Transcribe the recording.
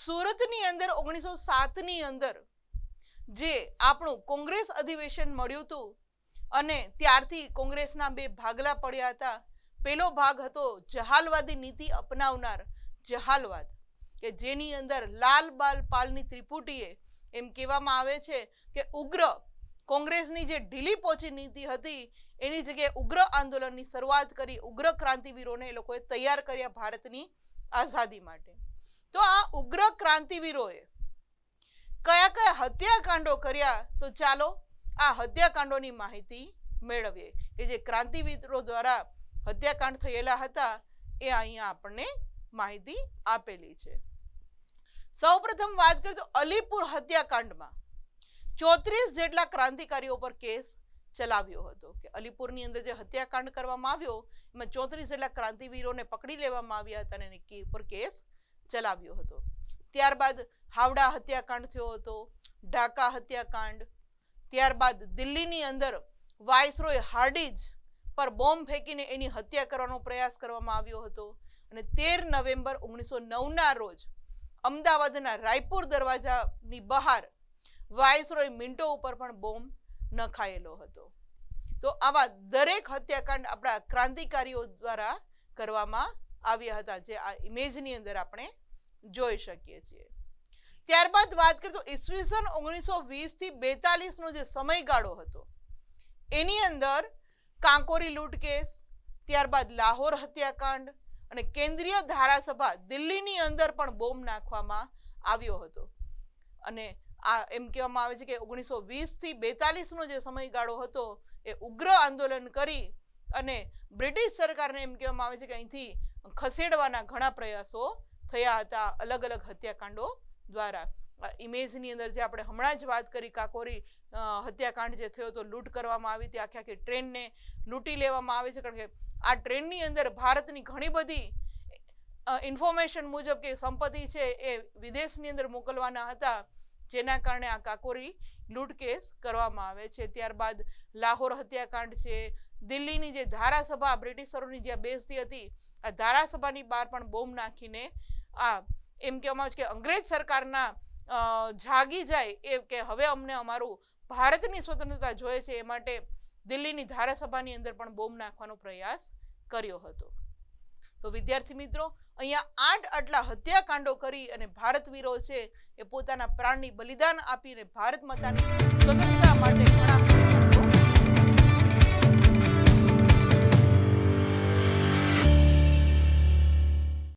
સુરતની અંદર 1907 ની અંદર જે આપણું કોંગ્રેસ અધિવેશન મળ્યું હતું અને ત્યારથી કોંગ્રેસના બે ભાગલા પડ્યા હતા. પહેલો ભાગ હતો જહાલવાદી નીતિ અપનાવનાર જહાલવાદ, કે જેની અંદર લાલ બાલ પાલની ત્રિપુટીએ એમ કહેવામાં આવે છે કે ઉગ્ર કોંગ્રેસની જે ઢીલી પોચી નીતિ હતી એની જગ્યાએ ઉગ્ર આંદોલનની શરૂઆત કરી. ઉગ્ર ક્રાંતિવીરોને એ લોકોએ તૈયાર કર્યા ભારતની આઝાદી માટે. તો આ ઉગ્ર ક્રાંતિવીરોએ કયા કયા હત્યાકાંડો કર્યા, તો ચાલો આ હત્યાકાંડોની માહિતી મેળવીએ કે જે ક્રાંતિવીરો દ્વારા હત્યાકાંડ થયેલા હતા એ અહીંયા આપણને માહિતી આપેલી છે. સૌપ્રથમ વાત કરીએ તો અલીપુર હત્યાકાંડમાં 34 જેટલા ક્રાંતિકારીઓ પર કેસ ચલાવ્યો હતો. કે અલીપુરની અંદર જે હત્યાકાંડ કરવામાં આવ્યો એમાં 34 જેટલા ક્રાંતિવીરોને પકડી લેવામાં આવ્યા હતા અને એની પર કેસ ચલાવ્યો હતો. ત્યારબાદ હાવડા હત્યાકાંડ થયો હતો, ઢાકા હત્યાકાંડ, ત્યારબાદ દિલ્હીની અંદર વાઇસરોય હાર્ડિંજ પર બોમ્બ ફેંકીને એની હત્યા કરવાનો પ્રયાસ કરવામાં આવ્યો હતો. અને 13 નવેમ્બર 1909ના રોજ અમદાવાદના રાયપુર દરવાજાની બહાર વાઇસરોય મિન્ટો ઉપર પણ બોમ્બ નખાયેલો હતો. તો આવા દરેક હત્યાકાંડ આપણા ક્રાંતિકારીઓ દ્વારા કરવામાં આવ્યા હતા, જે આ ઇમેજની અંદર આપણે જોઈ શકીએ છીએ. ત્યારબાદ વાત કરીએ તો ઈસવીસન 1920 થી 42 નો જે સમયગાળો હતો એની અંદર કાંકોરી લૂંટ કેસ, ત્યારબાદ લાહોર હત્યાકાંડ અને કેન્દ્રીય ધારાસભા દિલ્હીની અંદર પણ બોમ્બ નાખવામાં આવ્યો હતો. અને આ એમ કહેવામાં આવે છે કે 1920 થી 42 નો જે સમયગાળો હતો એ ઉગ્ર આંદોલન કરી અને બ્રિટિશ સરકારને એમ કહેવામાં આવે છે કે અહીંથી ખસેડવાના ઘણા પ્રયાસો થયા હતા અલગ અલગ હત્યાકાંડો દ્વારા. ઇમેજની અંદર જે આપણે હમણાં જ વાત કરી કાકોરી હત્યાકાંડ જે થયો તો લૂંટ કરવામાં આવી હતી, આખી ટ્રેનને લૂંટી લેવામાં આવે છે. કારણ કે આ ટ્રેનની અંદર ભારતની ઘણી બધી ઇન્ફોર્મેશન મુજબ કે સંપત્તિ છે એ વિદેશની અંદર મોકલવાના હતા, જેના કારણે આ કાકોરી લૂંટ કેસ કરવામાં આવે છે. ત્યારબાદ લાહોર હત્યાકાંડ છે, દિલ્હીની જે ધારાસભા બ્રિટિશરોની જ્યાં બેસતી હતી આ ધારાસભાની બહાર પણ બોમ્બ નાખીને આ એમ કહેવામાં આવે છે કે અંગ્રેજ સરકારના જાગી જાય એ કે હવે અમને અમારું ભારતની સ્વતંત્રતા જોઈએ છે એ માટે દિલ્હીની ધારાસભાની અંદર પણ બોમ્બ નાખવાનો પ્રયાસ કર્યો હતો. તો વિદ્યાર્થી મિત્રો, અહીંયા 8 આટલા હત્યાકાંડો કરી અને ભારતવીરો છે એ પોતાના પ્રાણની બલિદાન આપીને ભારત માતાની સ્વતંત્રતા માટે ઘણા